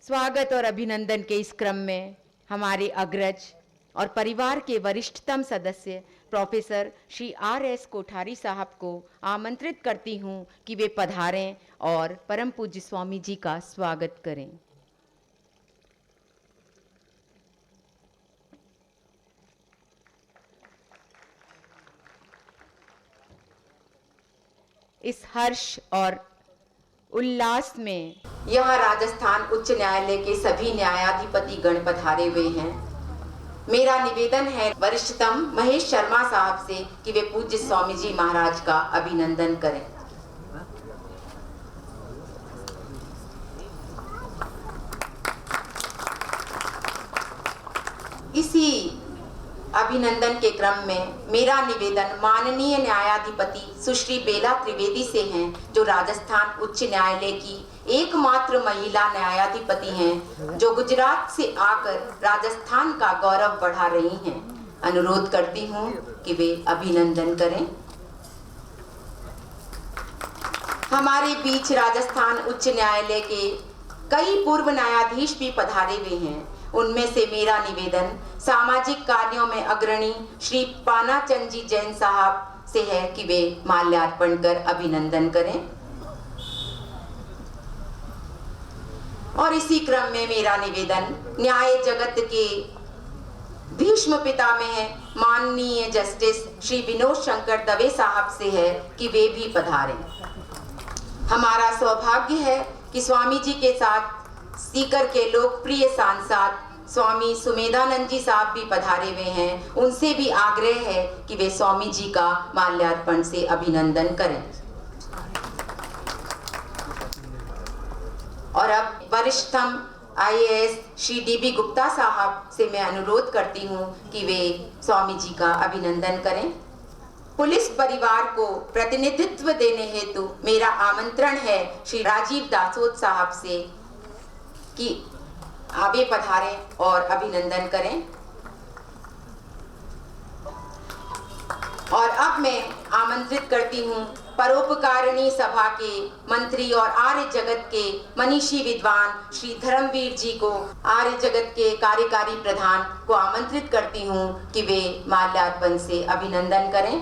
स्वागत और अभिनंदन के इस क्रम में हमारे अग्रज और परिवार के वरिष्ठतम सदस्य प्रोफेसर श्री R.S. कोठारी साहब को आमंत्रित करती हूं कि वे पधारें और परम पूज्य स्वामी जी का स्वागत करें। इस हर्ष और उल्लास में यहाँ राजस्थान उच्च न्यायालय के सभी न्यायाधिपति गण पधारे हुए हैं। मेरा निवेदन है वरिष्ठतम महेश शर्मा साहब से कि वे पूज्य स्वामी जी महाराज का अभिनंदन करें। इसी अभिनंदन के क्रम में मेरा निवेदन माननीय न्यायाधिपति सुश्री बेला त्रिवेदी से हैं, जो राजस्थान उच्च न्यायालय की एकमात्र महिला न्यायाधिपति हैं, जो गुजरात से आकर राजस्थान का गौरव बढ़ा रही हैं। अनुरोध करती हूं कि वे अभिनंदन करें। हमारे बीच राजस्थान उच्च न्यायालय के कई पूर्व न्यायाधीश भी पधारे हुए हैं। उनमें से मेरा निवेदन सामाजिक कार्यों में अग्रणी श्री पानाचंद जी जैन साहब से है कि वे माल्यार्पण कर अभिनंदन करें। और इसी क्रम में मेरा निवेदन न्याय जगत के भीष्म पितामह माननीय जस्टिस श्री विनोद शंकर दवे साहब से है कि वे भी पधारें। हमारा सौभाग्य है कि स्वामी जी के साथ सीकर के लोकप्रिय सांसद स्वामी सुमेधानंद जी साहब भी पधारे हुए हैं। उनसे भी आग्रह है कि वे स्वामी जी का माल्यार्पण से अभिनंदन करें। और अब वरिष्ठतम IAS श्री DB गुप्ता साहब से मैं अनुरोध करती हूं कि वे स्वामी जी का अभिनंदन करें। पुलिस परिवार को प्रतिनिधित्व देने हेतु मेरा आमंत्रण है श्री राजीव दासोद साहब से कि आगे पधारें और अभिनंदन करें। और अब मैं आमंत्रित करती हूं परोपकारिणी सभा के मंत्री और आर्य जगत के मनीषी विद्वान श्री धर्मवीर जी को, आर्य जगत के कार्यकारी प्रधान को आमंत्रित करती हूं कि वे माल्यार्पण से अभिनंदन करें।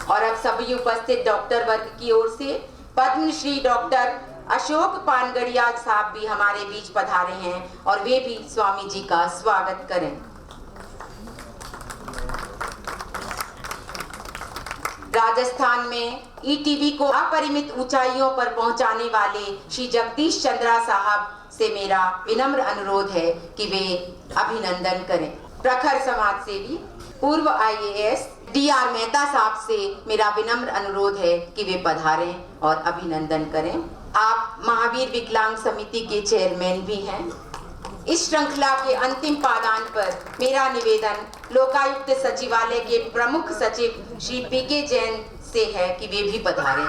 और अब सभी उपस्थित डॉक्टर वर्ग की ओर से पद्मश्री डॉक्टर अशोक पानगड़िया साहब भी हमारे बीच पधारे हैं और वे भी स्वामी जी का स्वागत करें। राजस्थान में ETV को अपरिमित ऊंचाइयों पर पहुंचाने वाले श्री जगदीश चंद्रा साहब से मेरा विनम्र अनुरोध है कि वे अभिनंदन करें। प्रखर समाज सेवी पूर्व IAS DR मेहता साहब से मेरा विनम्र अनुरोध है कि वे पधारें और अभिनंदन करें। आप महावीर विकलांग समिति के चेयरमैन भी हैं। इस श्रृंखला के अंतिम पादान पर मेरा निवेदन लोकायुक्त सचिवालय के प्रमुख सचिव श्री PK जैन से है कि वे भी पधारें।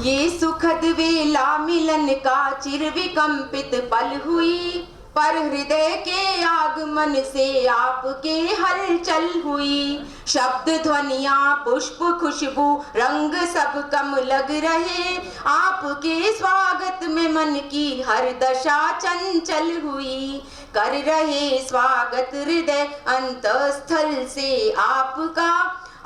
ये सुखद वेला मिलन का चिरविकंपित पल हुई, पर हृदय के आगमन से आपके हलचल हुई। शब्द ध्वनियां पुष्प खुशबू रंग सब कम लग रहे, आपके स्वागत में मन की हर दशा चंचल हुई। कर रहे स्वागत हृदय अंतःस्थल से आपका,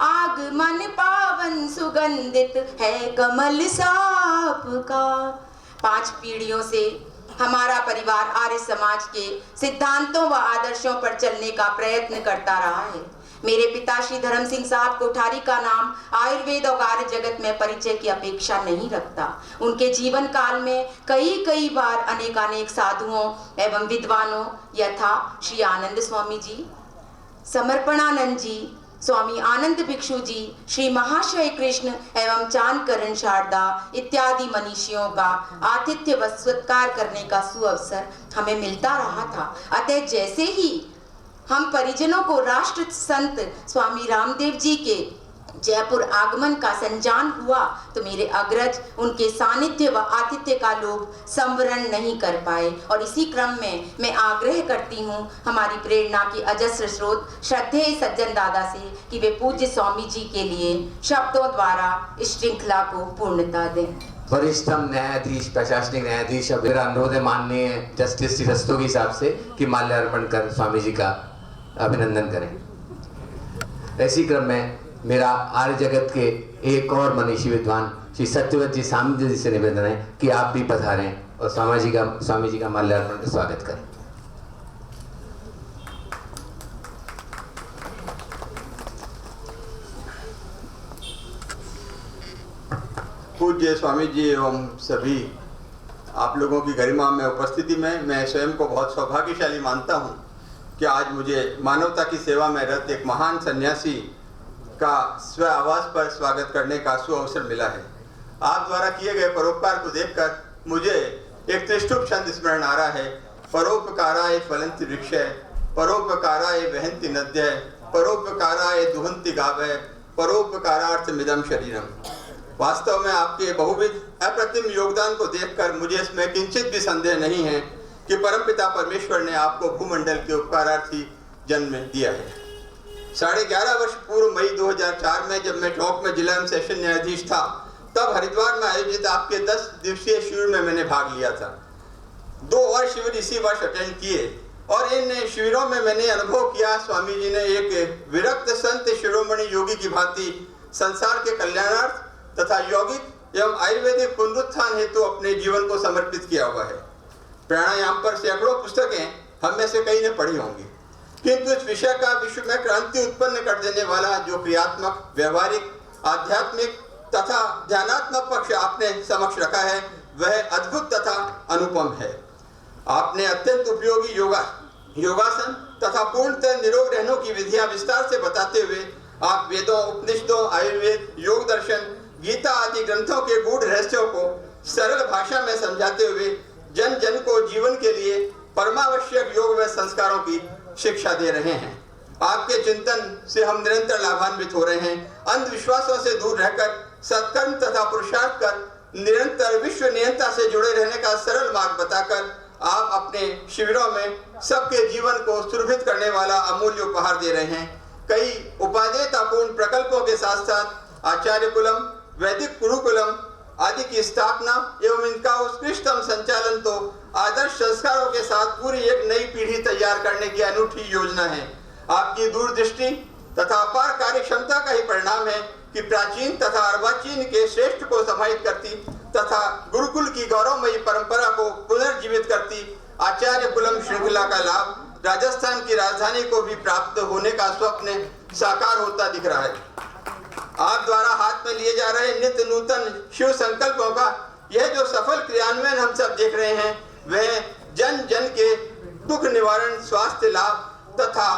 आगमन पावन सुगंधित है कमल साप का। 5 पीढ़ियों से हमारा परिवार आर्य समाज के सिद्धांतों व आदर्शों पर चलने का प्रयत्न करता रहा है। मेरे पिता श्री धर्म सिंह साहब कोठारी का नाम आयुर्वेद और आर्य जगत में परिचय की अपेक्षा नहीं रखता। उनके जीवन काल में कई बार अनेकानेक साधुओं एवं विद्वानों यथा श्री आनंद स्वामी जी, समर्पणानंद जी, स्वामी आनंद भिक्षु जी, श्री महाशय कृष्ण एवं चांदकरण शारदा इत्यादि मनीषियों का आतिथ्य व सत्कार करने का सुअवसर हमें मिलता रहा था। अतः जैसे ही हम परिजनों को राष्ट्र संत स्वामी रामदेव जी के जयपुर आगमन का संजान हुआ तो मेरे अग्रज उनके सानिध्य व आतिथ्य का लोभ संवरण नहीं कर पाए, और इसी क्रम में मैं आग्रह करती हूँ हमारी प्रेरणा की अजस्र स्रोत श्रद्धेय सज्जन दादा से कि वे पूज्य स्वामी जी के लिए शब्दों द्वारा इस श्रृंखला को पूर्णता दें। वरिष्ठम न्यायाधीश, प्रशासनिक न्यायाधीश, अब मेरा अनुरोध है माननीय जस्टिस श्री रस्तोगी के हिसाब से कि माल्यार्पण कर स्वामी जी का अभिनंदन करें। इसी क्रम में मेरा आर्य जगत के एक और मनीषी विद्वान श्री सत्यव्रत जी सामंत जी से निवेदन है कि आप भी पधारें और स्वामी जी का माल्यार्पण का स्वागत करें। पूज्य स्वामी जी एवं सभी आप लोगों की गरिमा में उपस्थिति में मैं स्वयं को बहुत सौभाग्यशाली मानता हूं कि आज मुझे मानवता की सेवा में रत एक महान सन्यासी का स्व आवास पर स्वागत करने का सुअवसर मिला है। आप द्वारा किए गए परोपकार को देखकर मुझे एक त्रिष्टुप छंद स्मरण आ रहा है। परोपकाराय फलंति वृक्षय, परोपकाराय वहन्ति नद्यः, परोपकाराय दुहन्ति गावः, परोपकारार्थमिदं शरीरम। वास्तव में आपके बहुविध अप्रतिम योगदान को देखकर मुझे इसमें किंचित भी संदेह नहीं है कि परमपिता परमेश्वर ने आपको भूमंडल के उपकारार्थी जन्म दिया है। 11.5 वर्ष पूर्व मई 2004 में जब मैं टोंक में जिला सेशन न्यायाधीश था, तब हरिद्वार में आयोजित आपके 10 दिवसीय शिविर में मैंने भाग लिया था। 2 और शिविर इसी वर्ष अटेंड किए और इन शिविरों में मैंने अनुभव किया स्वामी जी ने एक विरक्त संत शिरोमणि योगी की भांति संसार के कल्याणार्थ तथा यौगिक एवं आयुर्वेदिक पुनरुत्थान हेतु अपने जीवन को समर्पित किया हुआ है। प्राणायाम पर सैकड़ों पुस्तकें हम में से कई ने पढ़ी होंगी, किंतु इस विषय का विश्व में क्रांति उत्पन्न कर देने वाला जो क्रियात्मक, व्यवहारिक, आध्यात्मिक तथा ध्यानात्मक पक्ष आपने समक्ष रखा है वह अद्भुत तथा अनुपम है। आपने अत्यंत उपयोगी योगासन तथा पूर्णतः निरोग रहने की विधियां विस्तार से बताते हुए आप वेदों, उपनिषदों, आयुर्वेद, योग दर्शन, गीता आदि ग्रंथों के गूढ़ रहस्यों को सरल भाषा में समझाते हुए जन जन को जीवन के लिए परमावश्यक योग व संस्कारों की शिक्षा दे रहे हैं। आपके चिंतन से हम निरंतर लाभान्वित हो रहे हैं। अंधविश्वासों से दूर रहकर सत्कर्म तथा पुरुषार्थ कर निरंतर विश्व नियंत्रण से जुड़े रहने का सरल मार्ग बताकर आप अपने शिविरों में सबके जीवन को सुरभित करने वाला अमूल्य उपहार दे रहे हैं। कई उपादेयतापूर्ण प्रकल्पों के साथ साथ आचार्य कुलम, वैदिक गुरुकुलम आदि की स्थापना एवं इनका उत्कृष्टतम संचालन तो आदर्श संस्कारों के साथ पूरी एक नई पीढ़ी तैयार करने की अनूठी योजना है। आपकी दूरदृष्टि तथा अपार कार्य क्षमता का ही परिणाम है कि प्राचीन तथा अर्वाचीन के श्रेष्ठ को समाहित करती तथा गुरुकुल की गौरवमयी परंपरा को पुनर्जीवित करती आचार्य कुलम श्रृंखला का लाभ राजस्थान की राजधानी को भी प्राप्त होने का स्वप्न साकार होता दिख रहा है। आप द्वारा हाथ में लिए जा रहे नित्य नूतन शिव संकल्पों का यह जो सफल क्रियान्वयन हम सब देख रहे हैं वह जन जन के दुख निवारण, स्वास्थ्य लाभ तथा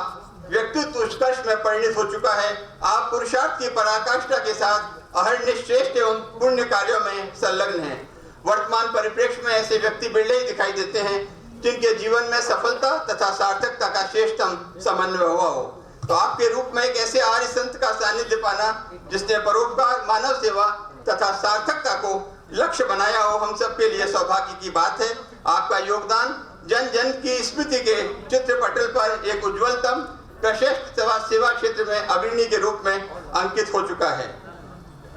व्यक्तित्व उत्कर्ष में परिणित हो चुका है। आप पुरुषार्थ की पराकाष्ठा के साथ अहर्निश श्रेष्ठ एवं पुण्य कार्यों में संलग्न हैं। वर्तमान परिप्रेक्ष्य में ऐसे व्यक्ति बिरले ही दिखाई देते हैं जिनके जीवन में सफलता तथा सार्थकता का श्रेष्ठतम समन्वय हुआ हो। तो आपके रूप में एक ऐसे आर्य संत का सानिध्य पाना जिसने परोपकार, मानव सेवा तथा सार्थकता को लक्ष्य बनाया हो, हम सब के लिए सौभाग्य की बात है। आपका योगदान जन जन की स्मृति के चित्रपटल पर एक उज्ज्वलतम प्रशस्त सेवा क्षेत्र में अग्रणी के रूप में अंकित हो चुका है।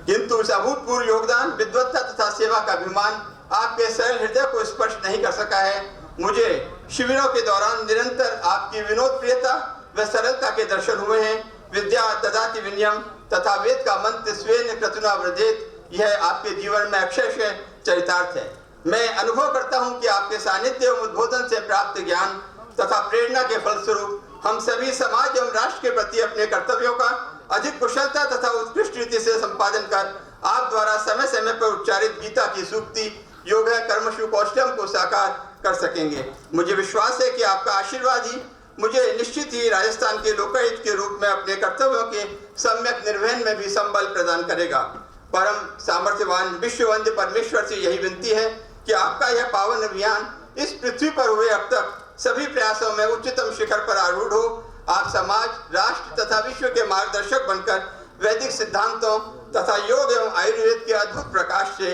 किंतु इस अभूतपूर्व योगदान, विद्वत्ता तथा सेवा का अभिमान आपके सरल हृदय को स्पर्श नहीं कर सका है। मुझे शिविरों के दौरान निरंतर आपकी विनोद प्रियता व सरलता के दर्शन हुए हैं। विद्या ददाति विनयम तथा वेद का मंत्र स्वेन क्रतुना व्रजेत, यह आपके जीवन में अक्षरशः चरितार्थ है। मैं अनुभव करता हूं कि आपके सानिध्य एवं उद्बोधन से प्राप्त ज्ञान तथा प्रेरणा के फलस्वरूप हम सभी समाज एवं राष्ट्र के प्रति अपने कर्तव्यों का अधिक कुशलता तथा उत्कृष्ट रीति से संपादन कर आप द्वारा समय समय पर उच्चारित गीता की सूक्ति योग कर्मशु कौशलम को साकार कर सकेंगे। मुझे विश्वास है कि आपका आशीर्वाद ही मुझे निश्चित ही राजस्थान के लोकहित के रूप में अपने कर्तव्यों के सम्यक निर्वहन में भी संबल प्रदान करेगा। परम सामर्थ्यवान विश्ववंद्य परमेश्वर से यही विनती है कि आपका यह पावन अभियान इस पृथ्वी पर हुए अब तक सभी प्रयासों में उच्चतम शिखर पर आरूढ़ हो। आप समाज, राष्ट्र तथा विश्व के मार्गदर्शक बनकर वैदिक सिद्धांतों तथा योग एवं आयुर्वेद के अद्भुत प्रकाश से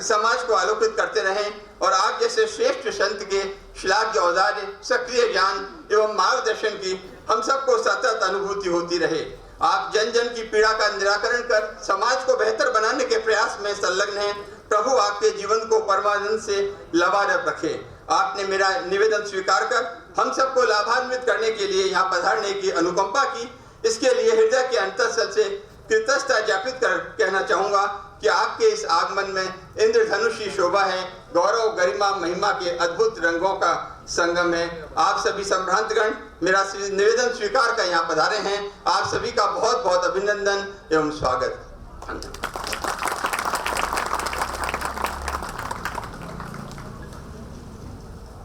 समाज को आलोकित करते रहें और आप जैसे श्रेष्ठ संत के श्लाघ्य औदार्य, सक्रिय ज्ञान एवं मार्गदर्शन की हम सबको सतत अनुभूति होती रहे। आप जन जन की पीड़ा का निराकरण कर समाज को बेहतर बनाने के प्रयास में संलग्न हैं। प्रभु आपके जीवन को परमानंद से लबारब रखे। आपने मेरा निवेदन स्वीकार कर हम सबको लाभान्वित करने के लिए यहाँ पधारने की अनुकंपा की। इसके लिए हृदय के अंतःस्थल से कृतज्ञता ज्ञापित कर कहना चाहूँगा कि आपके इस आगमन में इंद्रधनुषी शोभा है, गौरव गरिमा महिमा के अद्भुत रंगों का संगम है। आप सभी संभ्रांतगण मेरा निवेदन स्वीकार कर यहाँ पधारे हैं। आप सभी का बहुत बहुत अभिनंदन एवं स्वागत।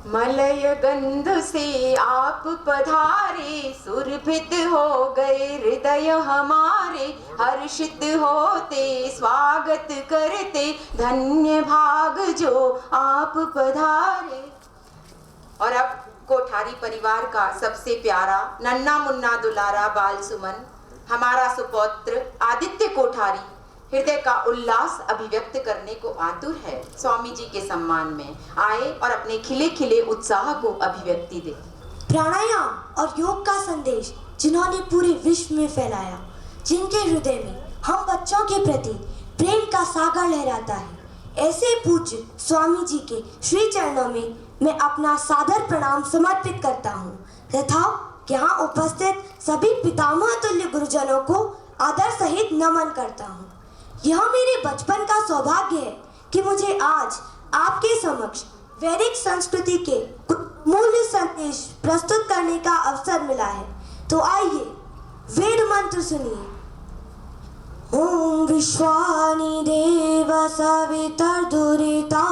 मलय गंध से आप पधारे, सुरभित हो गए हृदय हमारे, हर्षित होते स्वागत करते, धन्य भाग जो आप पधारे। और अब कोठारी परिवार का सबसे प्यारा नन्ना मुन्ना दुलारा बाल सुमन, हमारा सुपौत्र आदित्य कोठारी हृदय का उल्लास अभिव्यक्त करने को आतुर है। स्वामी जी के सम्मान में आए और अपने खिले खिले उत्साह को अभिव्यक्ति दे। प्राणायाम और योग का संदेश जिन्होंने पूरे विश्व में फैलाया, जिनके हृदय में हम बच्चों के प्रति प्रेम का सागर लहराता है, ऐसे पूज्य स्वामी जी के श्री चरणों में मैं अपना सादर प्रणाम समर्पित करता हूँ तथा यहाँ उपस्थित सभी पितामह तुल्य गुरुजनों को आदर सहित नमन करता हूँ। यह मेरे बचपन का सौभाग्य है कि मुझे आज आपके समक्ष वैदिक संस्कृति के मूल्य संदेश प्रस्तुत करने का अवसर मिला है। तो आइए वेद मंत्र सुनिए। ओम विश्वानि देव सवितर्दुरिता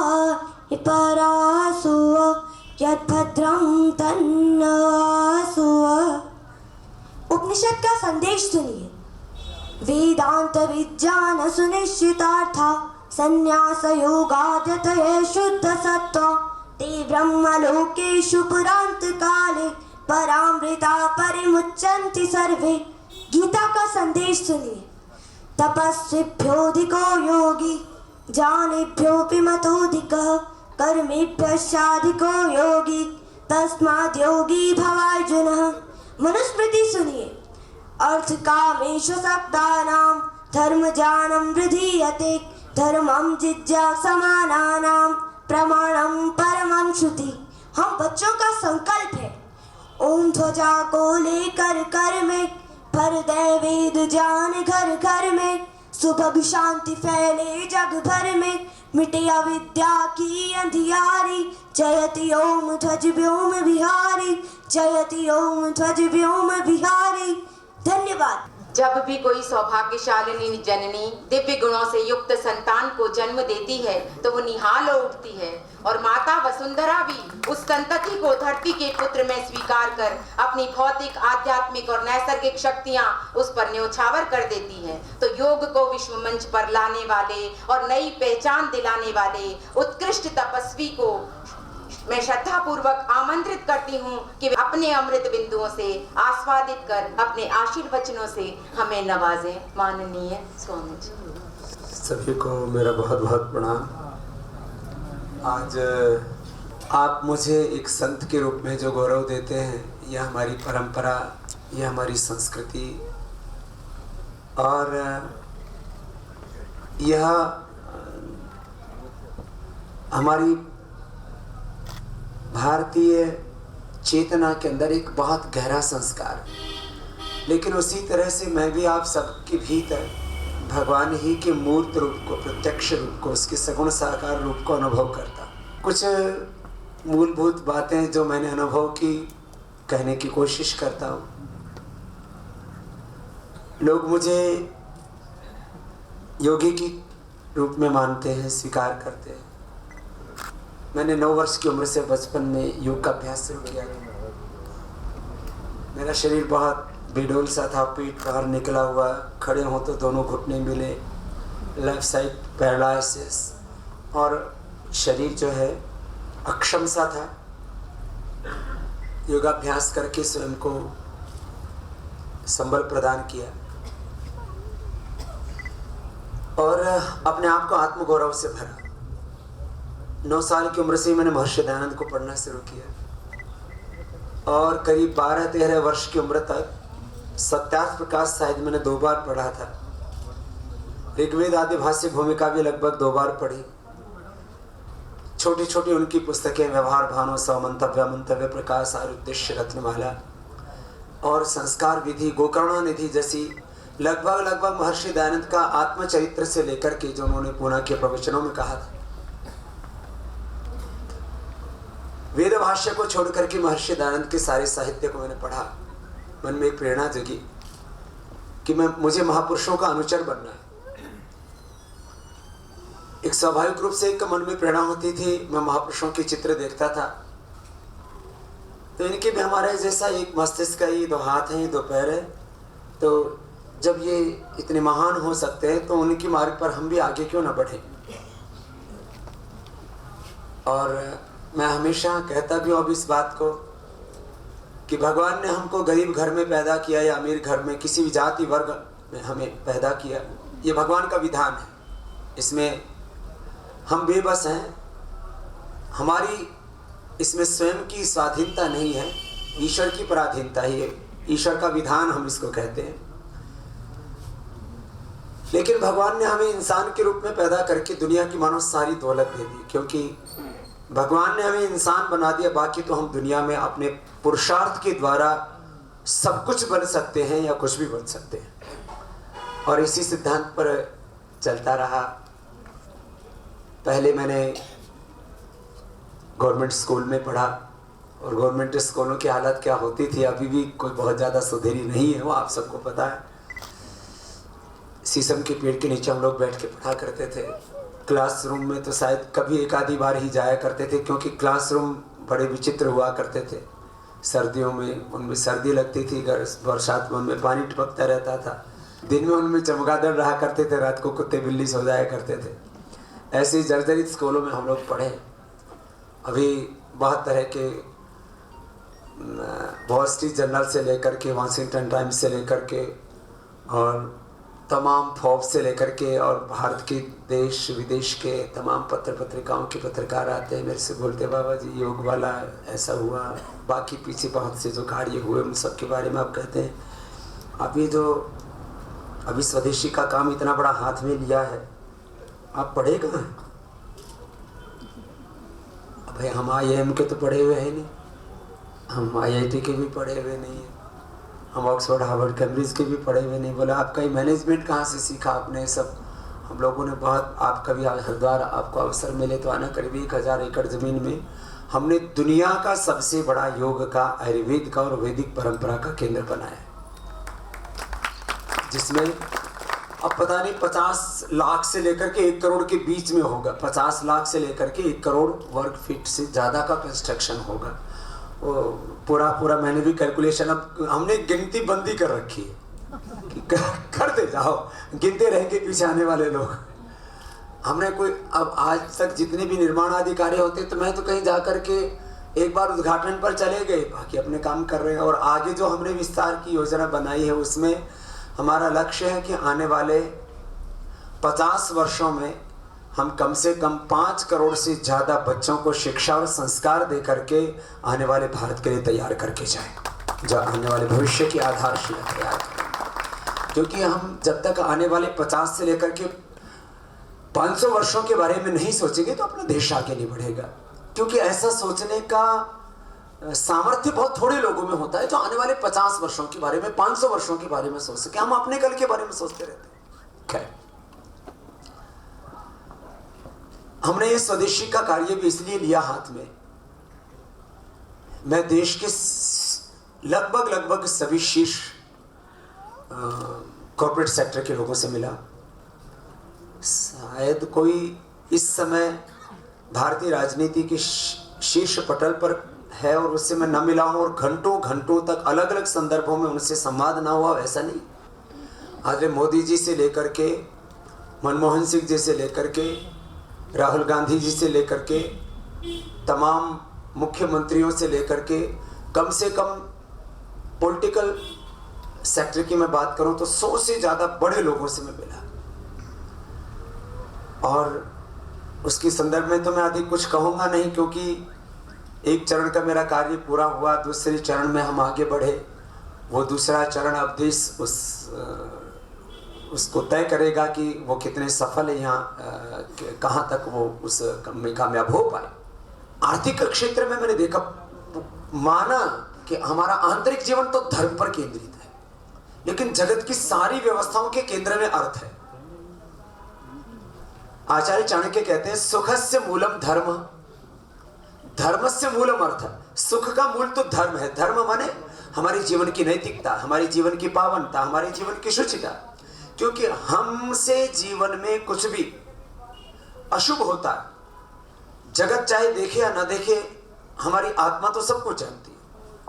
परासुव यद्भद्रं तन्नवासुव। उपनिषद का संदेश सुनिए। वेदांत विज्ञान सुनिश्चितार्था संन्यास योगाद्यतये शुद्ध सत्त्वा ते ब्रह्मलोकेषु पुरांत काले परामृता परिमुच्यन्ति सर्वे। गीता का संदेश सुनिए। तपस्विभ्योऽधिको योगी ज्ञानिभ्योऽपि मतोऽधिकः कर्मेभ्यश्चाधिको योगी तस्माद् योगी भवार्जुनः। मनुस्मृति सुनिए। अर्थ कामेश सक्तानां धर्म ज्ञानं वृधीयते धर्मं जिज्ञासमानानां प्रमाणं परमं श्रुति। हम बच्चों का संकल्प है। ओम ध्वजा को लेकर कर में भर दे वेद ज्ञान घर घर में, सुबह शांति फैले जग भर में, मिटे अविद्या की अंधियारी, जयति ओम ध्वज व्योम विहारी, जयति ओम ध्वज व्योम विहारी। धन्यवाद। जब भी कोई सौभाग्यशालिनी जननी दिव्य गुणों से युक्त संतान को जन्म देती है तो वो निहाल हो उठती है और माता वसुंधरा भी उस संतति को धरती के पुत्र में स्वीकार कर अपनी भौतिक, आध्यात्मिक और नैसर्गिक शक्तियां उस पर न्योछावर कर देती है। तो योग को विश्व मंच पर लाने वाले और नई पहचान दिलाने वाले उत्कृष्ट तपस्वी को मैं श्रद्धा पूर्वक आमंत्रित करती हूँ कि वे अपने अमृत बिंदुओं से आस्वादित कर अपने आशीर्वचनों से हमें नवाजें। माननीय स्वामी जी। सभी को मेरा बहुत बहुत प्रणाम। आज आप मुझे एक संत के रूप में जो गौरव देते हैं, यह हमारी परंपरा, यह हमारी संस्कृति और यह हमारी भारतीय चेतना के अंदर एक बहुत गहरा संस्कार। लेकिन उसी तरह से मैं भी आप सबके भीतर भगवान ही के मूर्त रूप को, प्रत्यक्ष रूप को, उसके सगुण साकार रूप को अनुभव करता। कुछ मूलभूत बातें जो मैंने अनुभव की कहने की कोशिश करता हूँ। लोग मुझे योगी की रूप में मानते हैं, स्वीकार करते हैं। मैंने 9 वर्ष की उम्र से बचपन में योग का अभ्यास शुरू किया। मेरा शरीर बहुत बेडोल सा था, पेट बाहर निकला हुआ, खड़े हों तो दोनों घुटने मिले, लेफ्ट साइड पैरालिसिस और शरीर जो है अक्षम सा था। योगाभ्यास करके स्वयं को संबल प्रदान किया और अपने आप को आत्मगौरव से भरा। 9 साल की उम्र से ही मैंने महर्षि दयानंद को पढ़ना शुरू किया और करीब 12-13 वर्ष की उम्र तक सत्यार्थ प्रकाश शायद मैंने 2 बार पढ़ा था। ऋग्वेद आदि भाष्य भूमिका भी लगभग 2 बार पढ़ी। छोटी छोटी उनकी पुस्तकें व्यवहार भानु, स्वमंतव्य, मंतव्य प्रकाश, आरुद्देश्य, रत्नमाला और संस्कार विधि, गोकर्णा निधि जैसी लगभग महर्षि दयानंद का आत्मचरित्र से लेकर के जो उन्होंने पूना के प्रवचनों में कहा था, वेद भाष्य को छोड़ करके महर्षि दयानंद के सारे साहित्य को मैंने पढ़ा। मन में एक प्रेरणा जगी कि मुझे महापुरुषों का अनुचर बनना है। एक स्वाभाविक रूप से एक मन में प्रेरणा होती थी, मैं महापुरुषों के चित्र देखता था तो इनके भी हमारे जैसा एक मस्तिष्क है, 2 हाथ हैं, 2 पैर है, तो जब ये इतने महान हो सकते हैं तो उनकी मार्ग पर हम भी आगे क्यों ना बढ़े। और मैं हमेशा कहता भी हूँ अब इस बात को कि भगवान ने हमको गरीब घर में पैदा किया या अमीर घर में, किसी भी जाति वर्ग में हमें पैदा किया, ये भगवान का विधान है। इसमें हम बेबस हैं, हमारी इसमें स्वयं की स्वाधीनता नहीं है, ईश्वर की पराधीनता ही है, ईश्वर का विधान हम इसको कहते हैं। लेकिन भगवान ने हमें इंसान के रूप में पैदा करके दुनिया की मानो सारी दौलत दे दी, क्योंकि भगवान ने हमें इंसान बना दिया। बाकी तो हम दुनिया में अपने पुरुषार्थ के द्वारा सब कुछ बन सकते हैं या कुछ भी बन सकते हैं, और इसी सिद्धांत पर चलता रहा। पहले मैंने गवर्नमेंट स्कूल में पढ़ा और गवर्नमेंट स्कूलों की हालत क्या होती थी अभी भी कोई बहुत ज़्यादा सुधरी नहीं है, वो आप सबको पता है। शीशम के पेड़ के नीचे हम लोग बैठ के पढ़ा करते थे। क्लासरूम में तो शायद कभी एक आधी बार ही जाया करते थे, क्योंकि क्लासरूम बड़े विचित्र हुआ करते थे। सर्दियों में उनमें सर्दी लगती थी, बरसात में उनमें पानी टपकता रहता था, दिन में उनमें चमगादड़ रहा करते थे, रात को कुत्ते बिल्ली सो जाया करते थे। ऐसे ही जर्जरित स्कूलों में हम लोग पढ़े। अभी बहुत तरह के वॉल स्ट्रीट जर्नल से लेकर के, वाशिंगटन टाइम्स से लेकर के और तमाम फोर्ब्स से लेकर के और भारत के देश विदेश के तमाम पत्र पत्रिकाओं के पत्रकार आते हैं, मेरे से बोलते बाबा जी योग वाला ऐसा हुआ, बाकी पीछे बहुत से जो कार्य हुए उन सब के बारे में आप कहते हैं। अभी स्वदेशी का काम इतना बड़ा हाथ में लिया है, आप पढ़े कहाँ हैं? भाई हम IIM के तो पढ़े हुए हैं नहीं, हम IIT के भी पढ़े हुए नहीं हैं, हम ऑक्सफोर्ड हार्वर्ड कैम्ब्रिज के भी पढ़े हुए नहीं। बोला आपका ये मैनेजमेंट कहाँ से सीखा आपने? सब हम लोगों ने बहुत, आप कभी हरिद्वार आपको अवसर मिले तो आना, करीब 1000 एकड़ ज़मीन में हमने दुनिया का सबसे बड़ा योग का, आयुर्वेद का और वैदिक परंपरा का केंद्र बनाया है, जिसमें अब पता नहीं 50 लाख से लेकर के 1 करोड़ के बीच में होगा, 50 लाख से लेकर के 1 करोड़ वर्ग फीट से ज़्यादा का कंस्ट्रक्शन होगा। वो पूरा मैंने भी कैलकुलेशन, अब हमने गिनती बंदी कर रखी है कि करते जाओ, गिनते रहेंगे पीछे आने वाले लोग। हमने कोई, अब आज तक जितने भी निर्माण अधिकारी होते तो मैं तो कहीं जा कर के एक बार उद्घाटन पर चले गए, बाकी अपने काम कर रहे हैं। और आगे जो हमने विस्तार की योजना बनाई है उसमें हमारा लक्ष्य है कि आने वाले 50 वर्षों में हम कम से कम 5 करोड़ से ज़्यादा बच्चों को शिक्षा और संस्कार दे करके आने वाले भारत के लिए तैयार करके जाएं, जो आने वाले भविष्य की आधारशिला तैयार करें। क्योंकि हम जब तक आने वाले 50 से लेकर के 500 वर्षों के बारे में नहीं सोचेंगे तो अपना देश आगे नहीं बढ़ेगा। क्योंकि ऐसा सोचने का सामर्थ्य बहुत थोड़े लोगों में होता है जो आने वाले 50 वर्षों के बारे में, 500 वर्षों के बारे में सोच सके। हम अपने कल के बारे में सोचते रहते हैं। खैर, हमने ये स्वदेशी का कार्य भी इसलिए लिया हाथ में, मैं देश के लगभग सभी शीर्ष कॉर्पोरेट सेक्टर के लोगों से मिला। शायद कोई इस समय भारतीय राजनीति के शीर्ष पटल पर है और उससे मैं न मिला हूं और घंटों तक अलग अलग संदर्भों में उनसे संवाद ना हुआ, वैसा नहीं। आज मोदी जी से लेकर के, मनमोहन सिंह जी से लेकर के, राहुल गांधी जी से लेकर के, तमाम मुख्यमंत्रियों से लेकर के, कम से कम पॉलिटिकल सेक्टर की मैं बात करूं तो 100 से ज़्यादा बड़े लोगों से मैं मिला। और उसके संदर्भ में तो मैं अधिक कुछ कहूँगा नहीं, क्योंकि एक चरण का मेरा कार्य पूरा हुआ, दूसरे चरण में हम आगे बढ़े। वो दूसरा चरण अब देश उसको तय करेगा कि वो कितने सफल है, यहाँ कहाँ तक वो उस में कामयाब हो पाए। आर्थिक क्षेत्र में मैंने देखा, माना कि हमारा आंतरिक जीवन तो धर्म पर केंद्रित है, लेकिन जगत की सारी व्यवस्थाओं के केंद्र में अर्थ है। आचार्य चाणक्य कहते हैं सुखस्य मूलम धर्म, धर्मस्य मूलम अर्थ। सुख का मूल तो धर्म है। धर्म माने हमारे जीवन की नैतिकता, हमारे जीवन की पावनता, हमारे जीवन की शुचिता। क्योंकि हमसे जीवन में कुछ भी अशुभ होता है, जगत चाहे देखे या ना देखे, हमारी आत्मा तो सब कुछ जानती है।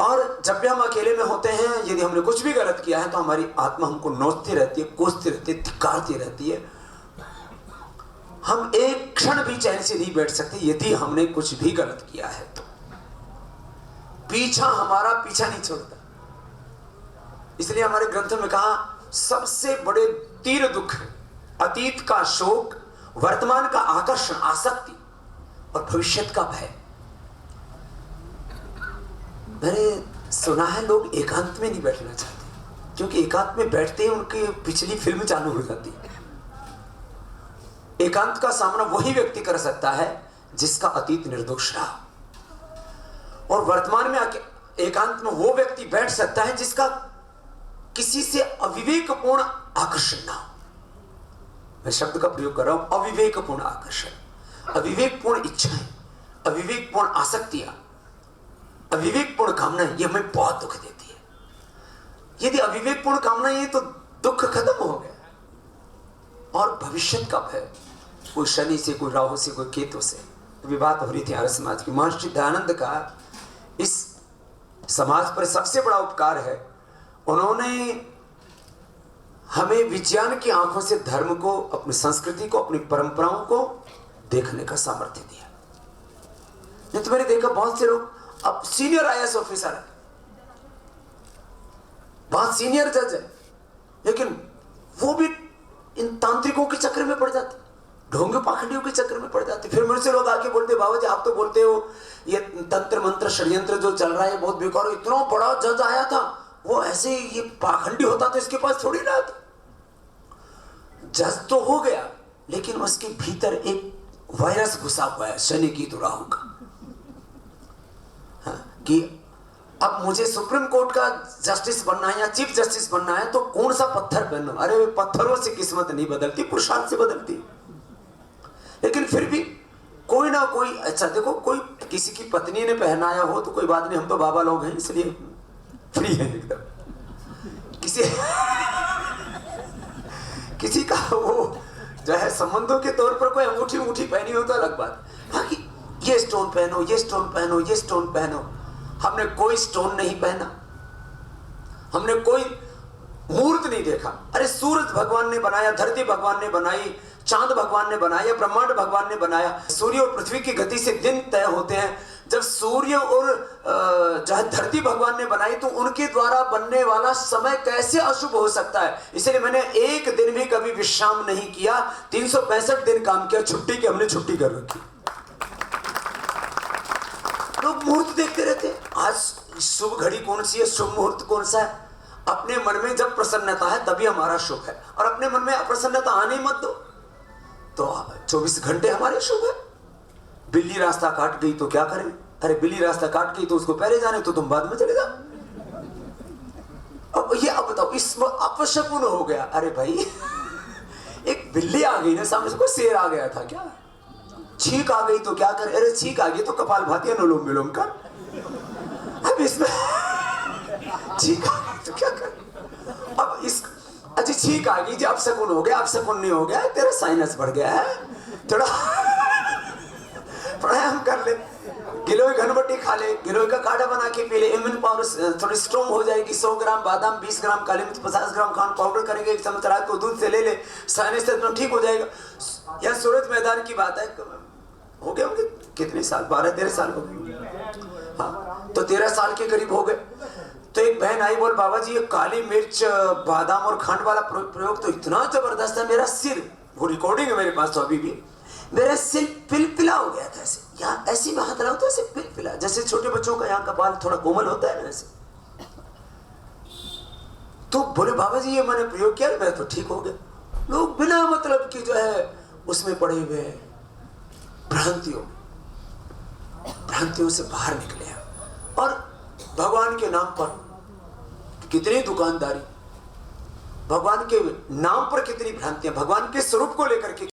और जब भी हम अकेले में होते हैं, यदि हमने कुछ भी गलत किया है तो हमारी आत्मा हमको नोचती रहती है, कोसती रहती है, धिक्कारती रहती है। हम एक क्षण भी चैन से नहीं बैठ सकते यदि हमने कुछ भी गलत किया है तो। पीछा हमारा पीछा नहीं छोड़ता। इसलिए हमारे ग्रंथों में कहा सबसे बड़े 3 दुख है, अतीत का शोक, वर्तमान का आकर्षण आसक्ति और भविष्य का भय। मैंने सुना है लोग एकांत में नहीं बैठना चाहते, क्योंकि एकांत में बैठते ही उनकी पिछली फिल्म चालू हो जाती है। एकांत का सामना वही व्यक्ति कर सकता है जिसका अतीत निर्दोष रहा, और वर्तमान में एकांत में वो व्यक्ति बैठ सकता है जिसका किसी से अविवेकपूर्ण आकर्षण ना हो। मैं शब्द का प्रयोग कर रहा हूं, अविवेकपूर्ण आकर्षण, अविवेकपूर्ण इच्छाएं, अविवेकपूर्ण आसक्तियां, अविवेकपूर्ण कामनाएं, ये हमें बहुत दुख देती है। यदि अविवेकपूर्ण कामनाएं हैं तो दुख खत्म हो गया। और भविष्य का भय, कोई शनि से, कोई राहु से, कोई केतु से। अभी बात हो रही थी आर्य समाज की। महर्षि दयानंद का इस समाज पर सबसे बड़ा उपकार है, उन्होंने हमें विज्ञान की आंखों से धर्म को, अपनी संस्कृति को, अपनी परंपराओं को देखने का सामर्थ्य दिया। नहीं तो मैंने देखा बहुत से लोग अब सीनियर IAS ऑफिसर है, बहुत सीनियर जज है, लेकिन वो भी इन तांत्रिकों के चक्कर में पड़ जाते, ढोंगे पाखंडियों के चक्कर में पड़ जाते। फिर मुझसे लोग आके बोलते, बाबा जी आप तो बोलते हो ये तंत्र मंत्र षड्यंत्र जो चल रहा है बहुत बेकार, इतना बड़ा जज आया था, वो ऐसे ये पाखंडी होता तो इसके पास थोड़ी ना आता। जज तो हो गया, लेकिन उसके भीतर एक वायरस घुसा हुआ है, शनि की तो राहु का। हाँ, कि अब मुझे सुप्रीम कोर्ट का जस्टिस बनना है या चीफ जस्टिस बनना है तो कौन सा पत्थर पहनो? अरे वे पत्थरों से किस्मत नहीं बदलती, पुरुषार्थ से बदलती। लेकिन फिर भी कोई ना कोई, अच्छा देखो, कोई किसी की पत्नी ने पहनाया हो तो कोई बात नहीं, हम तो बाबा लोग हैं इसलिए फ्री है एकदम। किसी का वो जो है संबंधों के तौर पर कोई अंगूठी अंगूठी पहनी हो तो अलग बात। बाकी ये स्टोन पहनो, ये स्टोन पहनो, ये स्टोन पहनो। हमने कोई स्टोन नहीं पहना, हमने कोई मूर्त नहीं देखा। अरे सूरज भगवान ने बनाया, धरती भगवान ने बनाई, चांद भगवान ने बनाया, ब्रह्मांड भगवान ने बनाया। सूर्य और पृथ्वी की गति से दिन तय होते हैं। जब सूर्य और जो है धरती भगवान ने बनाई तो उनके द्वारा बनने वाला समय कैसे अशुभ हो सकता है? इसलिए मैंने एक दिन भी कभी विश्राम नहीं किया, 365 दिन काम किया। छुट्टी की हमने छुट्टी कर रखी। लोग मुहूर्त देखते रहते, आज शुभ घड़ी कौन सी है, शुभ मुहूर्त कौन सा है। अपने मन में जब प्रसन्नता है तभी हमारा शुभ है, और अपने मन में अप्रसन्नता आने मत दो तो 24 घंटे हमारे शुभ है। बिल्ली रास्ता काट गई तो क्या करें? अरे बिल्ली रास्ता काट गई तो उसको पहले जाने, तो तुम बाद में चले जाओ। अब ये अब बताओ, इसमें अपशकुन हो गया। अरे भाई एक बिल्ली आ गई ना सामने से, कोई शेर आ गया था क्या? छींक आ गई तो क्या करे? अरे छींक आ गई तो कपाल भाती अनुलोम विलोम कर। अब इसमें छींक आ गई तो क्या करे? अब इस अच्छा छींक आ गई जी, अब शकुन हो गया, अब शकुन नहीं हो गया, तेरा साइनस बढ़ गया है, थोड़ा प्राणायाम कर ले, गिलोय घनबट्टी खा ले, गिलोय का काढ़ा बना के पी ले, इम्यून पावर थोड़ी स्ट्रॉन्ग हो जाएगी। 100 ग्राम बादाम, 20 ग्राम काली मिर्च, 50 ग्राम खांड पाउडर करेंगे, 1 चम्मच रात को दूध से ले ले, साइनस एकदम ठीक हो जाएगा। यह सूरज मैदान की बात है। हो गए होंगे कितने साल, 12-13 साल हो गए। हाँ, तो 13 साल के करीब हो गए। तो एक बहन आई, बोल बाबा जी ये काली मिर्च, बादाम और खंड वाला प्रयोग तो इतना जबरदस्त है, मेरा सिर वो रिकॉर्डिंग है मेरे पास तो अभी भी, मेरा सिर पिलपिला हो गया था ऐसे, यहाँ ऐसी में हाथ लगाओ तो ऐसे पिलपिला, जैसे छोटे बच्चों का यहाँ का बाल थोड़ा कोमल होता है ना ऐसे। तो बोले बाबा जी ये मैंने प्रयोग किया, मैं तो ठीक हो गया। लोग बिना मतलब कि जो है उसमें पड़े हुए भ्रांतियों से बाहर निकले हैं। और भगवान के नाम पर कितनी दुकानदारी, भगवान के नाम पर कितनी भ्रांतियां, भगवान के स्वरूप को लेकर के